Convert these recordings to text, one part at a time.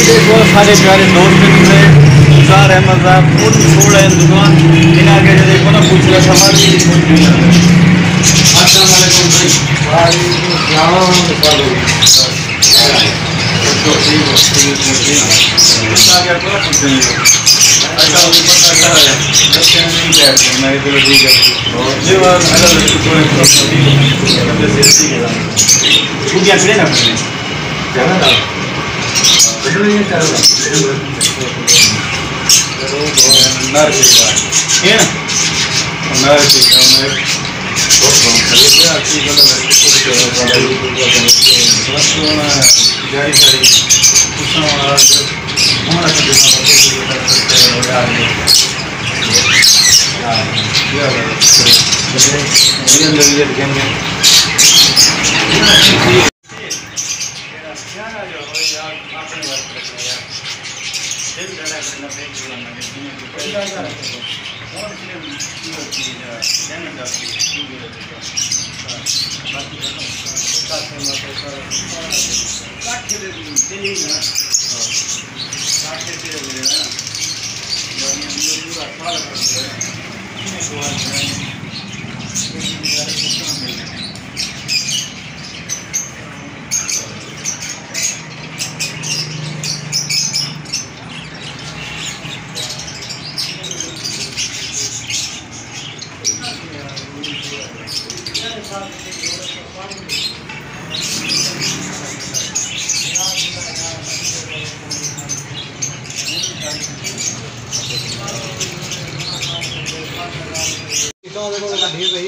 देखो सारे प्यारे दोस्त मिले गुलजार अहमद साहब खुद छोड़ रहे हैं दुकान इन आगे जो देखो ना पूछ रहा हमारी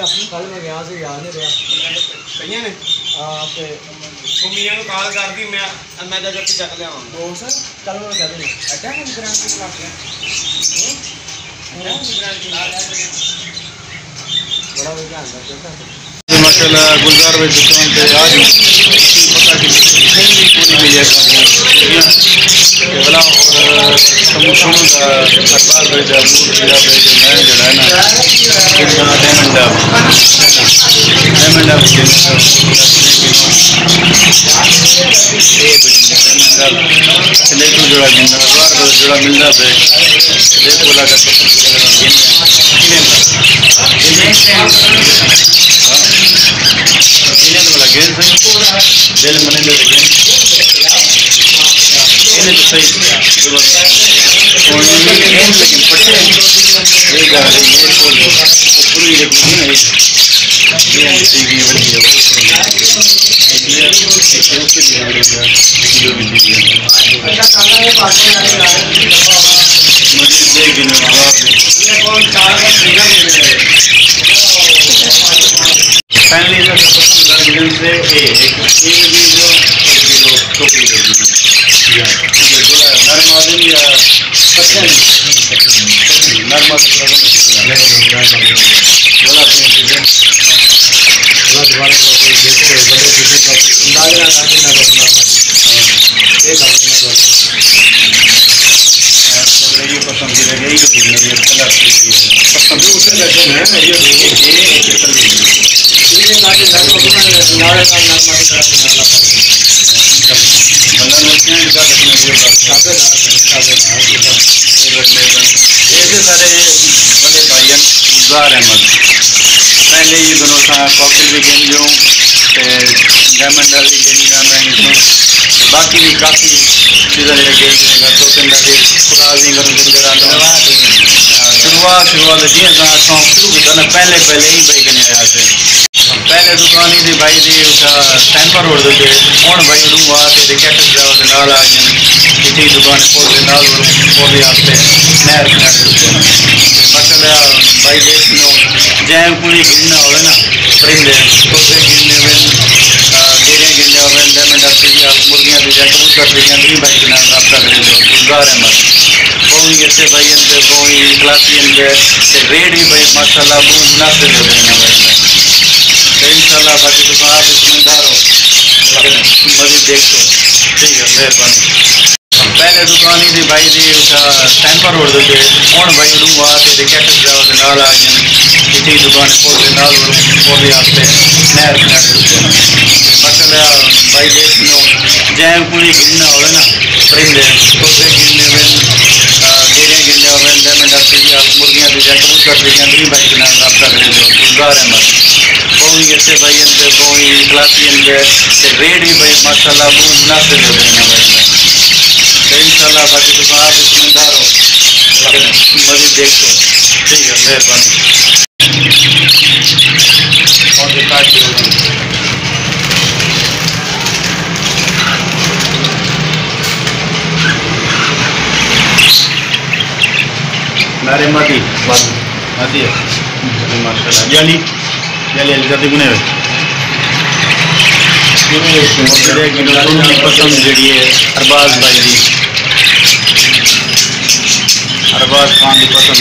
अपनी कल मैं गया से याद नहीं रहा ने आपके सुमिया को कॉल कर दी मैं जब चक लिया वो सर कल मैं कह दें अड्डा हम ग्रांड के खिलाफ है बड़ा बढ़िया है माशाल्लाह गुलजार भाई दुकान पे आज पता कि पूरी मिल जाएगा केवला और समोसों का अखबार भेजा मूड भेजा भेजा मैं जो है ना कितना डायमंड चले तो जोड़ा गिंदा अखबार का जोड़ा मिलता पे देख बोला का दिल मने दे लेकिन इन्हें तो सही और लेकिन पट्टे ये गा रही है तो पूरी देखनी है ये सीखी बड़ी है ये उसके लिए बड़ी है जो भी चीज मुझे देखिए ना फाइनली सर पसंद से एक भी जो टोकरी दे या नर्म आदमी या नर्म बोला दोबारा देखो बड़े किसी का अंदाजा लगा के ना ये पसंदीदा यही जो ये कलर पसंद उसे लगे हैं ये ये काटे जाओ अपना नाले का नाम मार के नाला मतलब उसने इनका देखना ये काफे ऐसे सारे बड़े भाईयन गुलजार अहमद पहले ये दोनों था कॉकटेल भी गेम जो डायमंड वाली गेम का मैं बाकी भी काफ़ी चीज़ें गेम तो खुराक नहीं करूँ शुरुआत जी शौक शुरू किया ना पहले ही भाई कने आया थे पहले दुकान ही थी भाई थी सैनपर रोड दे हूँ भाई रूंगा कैटस जाओ नाल आ गए इतनी दुकान खोल के नाल खोले आते नहर मसला भाई देख लो जैम कुड़ी गिनना हो ना परिंदे तोते गिनने में गेरे गिनने हो डायमंड ऑस्ट्रेलिया मुर्गियाँ दी जाए कबूतर दी जाए भाई के नाम रब्ता करें जो गुलजार अहमद बहुत ऐसे भाई अंदर बहुत क्लासी अंदर रेट भी भाई माशाल्लाह बहुत मुनासिब हो गए ना भाई इंशाल्लाह बाकी तो आप इसमें हो मजीद देखो ठीक है मेहरबानी पहले दुकान ही थी भाई दी सैनपुर रोड दे हूँ भाई उड़ूंगा कैटस जाओ नाल आ गए इतनी दुकान खोल के नाल खोलने वास्ते नहर मसला भाई देख लो जैम पूरी गिनना हो ना परिंदे तोते गिनने में गेरे गिनने हो लेमन डॉक्टर मुर्गियाँ दी जाए कबूतर दी जाए भाई के नाम रब्ता करें गुलजार अहमद बहुत ऐसे भाई इनके बहुत क्लासी इनके रेट भी भाई माशाल्लाह बहुत मुनासिब हो गए ना भाई इंशाल्लाह बाकी दुकान आप ईमानदार हो मजीद देखो ठीक है मेहरबानी और काट नारे मादी मादी है माशाल्लाह जाली जाली जाती गुने पसंद जी है अरबाज भाई जी अरबाज खान की पसंद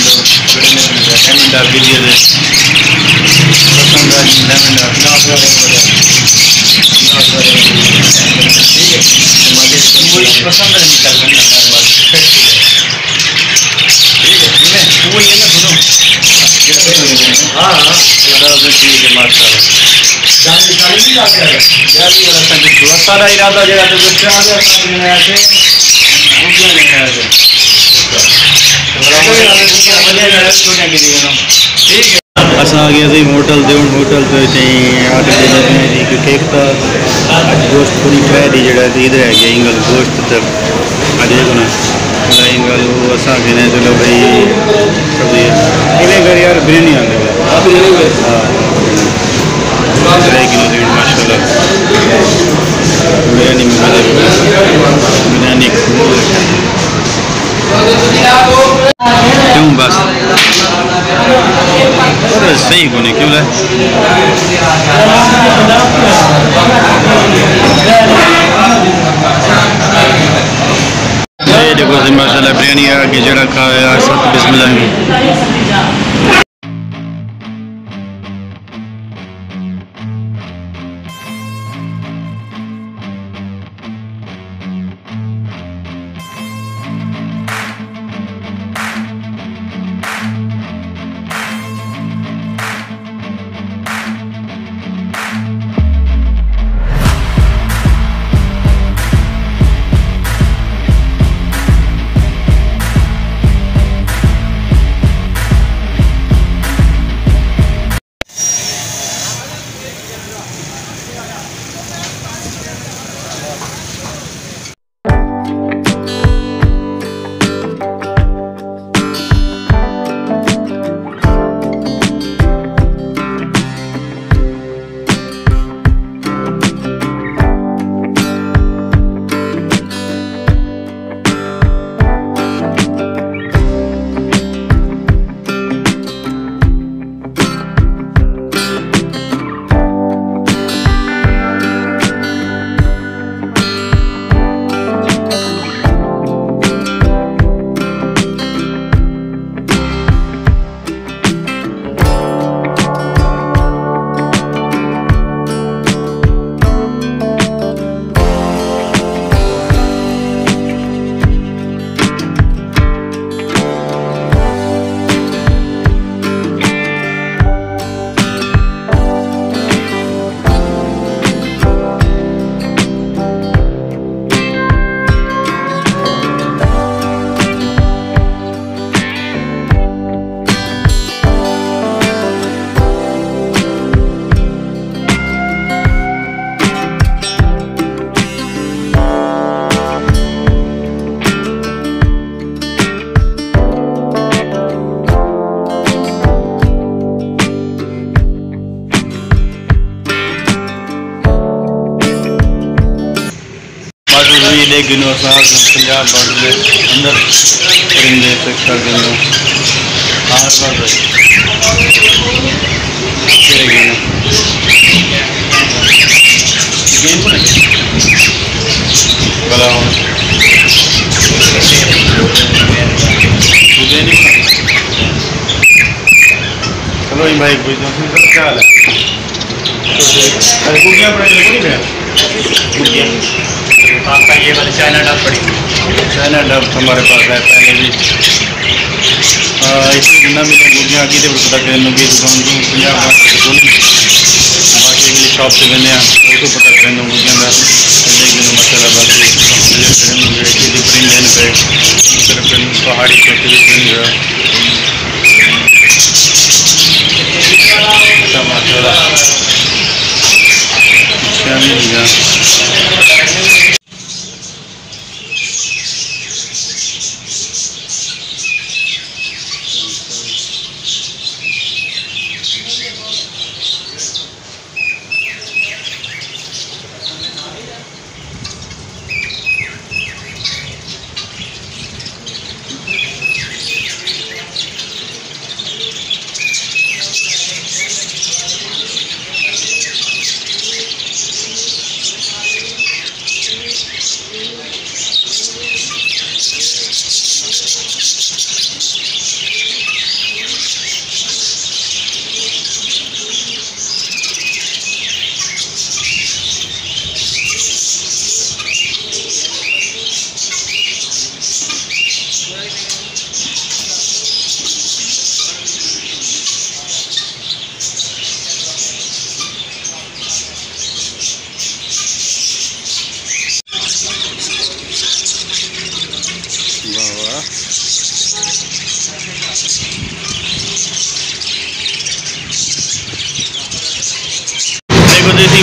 लेमन लीजिए पसंद पसंद निकल वही है ना सुनो हाँ हाँ ठीक है माशाल्लाह सारा इरादा जगह तो बच्चे आ गया अस आ गया थी होटल से होटल तो आर्डर क्योंकि एक तो गोश्त पूरी फ्राई थी जगह इधर है गया इंगल गोश्त तक अजय को ना इंगल वो असा कहने चलो भाई सब्जी घर यार बिरयानी आते हाँ 2 किलो दी माशाल्लाह बिरयानी में बिरयानी क्यों बस अरे सही को नहीं क्यों ले देखो माशाल्लाह बिरयानी आगे जरा खाया सब बिस्मिल्लाह लेकिन पंजाब बॉर्डर के अंदर परिंदे सेक्टर के अंदर चलो भाई क्या हाल है आपका ये वाली चाइना डब पड़ी, चाइना डब हमारे पास है पहले भी। इतनी जिन्ना भी मुर्गियाँ की पता करें लगी दुकान को 50 बाकी अगली शॉप से लेने वो तो पता करें मुर्गियाँ का मसाला बाकी पहाड़ी मसाला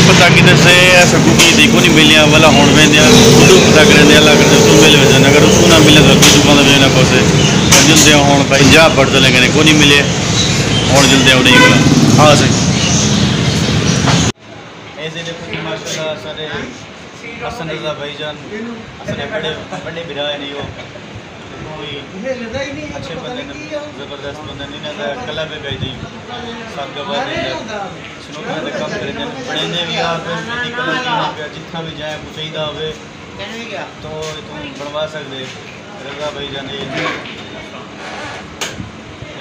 पता किधर से ऐसा कुकी देखो नहीं मिलिया वाला हूँ में पता करें अल्लाह कर तू मिल वजन अगर उसको ना मिले तो दुकान ना कोसे जल्दे हूँ भाई जा पढ़ते लेकिन को नहीं मिले हूँ जल्दे उड़े हाँ सही ऐसे देखो कि माशाल्लाह सारे हसन रज़ा भाईजान असने बड़े बड़े बिरा नहीं हो कोई अच्छे बंदे ने ज़बरदस्त बंदे नहीं ना कला पे गई थी साथ का बात सुनो मैं काम करेंगे बड़े ने भी आप जितना भी जाए कुछ चाहिए होवे तो तुम बनवा सकते रज़ा भाईजान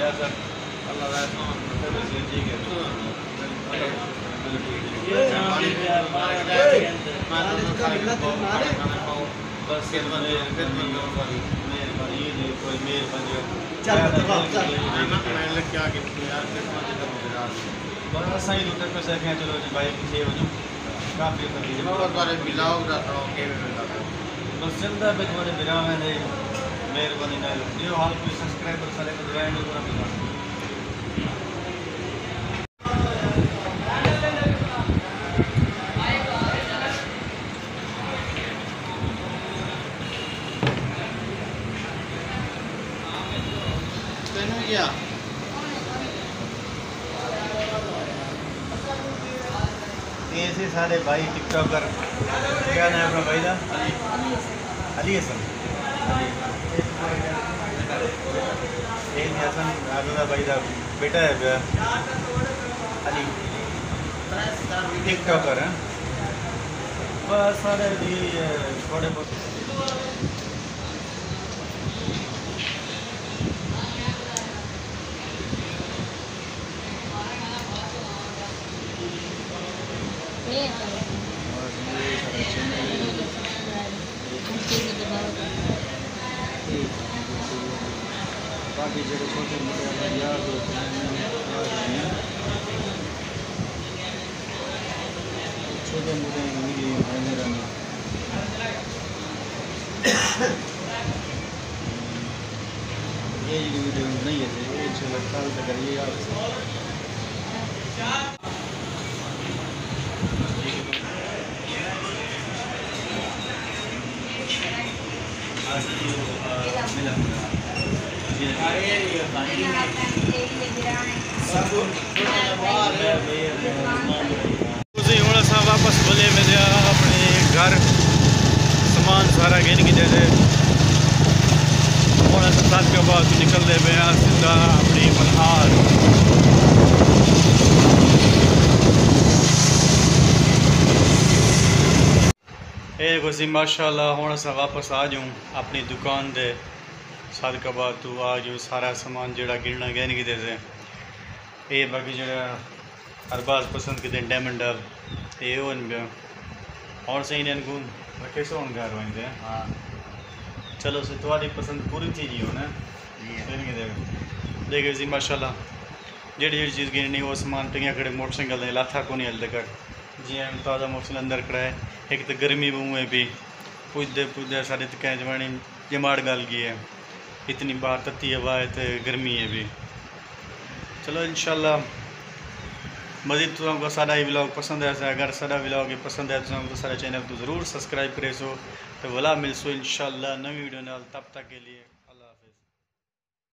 या सर अल्लाह ठीक है बस सही रुपये पे सकें चलो जी भाई पीछे हो काफ़ी बस चलता पे थोड़े बिरा में मेहरबानी ना जो हाल कोई सब्सक्राइबर सारे को दिवाएं पूरा मिला ऐसे सारे भाई टिकटॉकर क्या नाम है अपना भाई का अली हसन हसन आज़ादा भाई का बेटा है अली टिकटॉकर है बस सारे थोड़े बहुत बाकी जो छोटे मोटे यार छोटे मोटे ये वीडियो नहीं है ये कल तक ये यार हूँ अस वापस बोले मेरे अपने घर समान सारा गिन की जैसे हूँ अस तक के बाद निकलते पे सीधा अपनी मल्हार देखो सी माशाल्लाह हूँ अस वापस आ जाऊँ अपनी दुकान दे साद के बाद तू आ जो सारा सामान जोड़ा गिनना गहन की से ये बाकी जो अरबाज पसंद किते डायमंड ये और सही इनको रखे सो घर वहीं हाँ चलो से तुम्हारी पसंद पूरी थी जी हो ना देखे जी माशाल्लाह जेड़ी चीज़ गिननी वो सामान टंगिया खड़े मोटरसाइकिल ने लाथा को नहीं हलते कर जी ताज़ा मोटरसाइकिल अंदर खड़ा है एक तो गर्मी भी हुए भी पुजदे साढ़े तो कह जमानी जमाड़ गल गई है इतनी बार तत्ती हवा है तो गर्मी है भी चलो इंशाल्लाह मज़ीद तुमको सारा ही व्लॉग पसंद है अगर सारा व्लॉग पसंद है तो सारा चैनल तो ज़रूर सब्सक्राइब करे सो तो वाला मिल सो इंशाल्लाह नवी वीडियो नाल तब तक के लिए।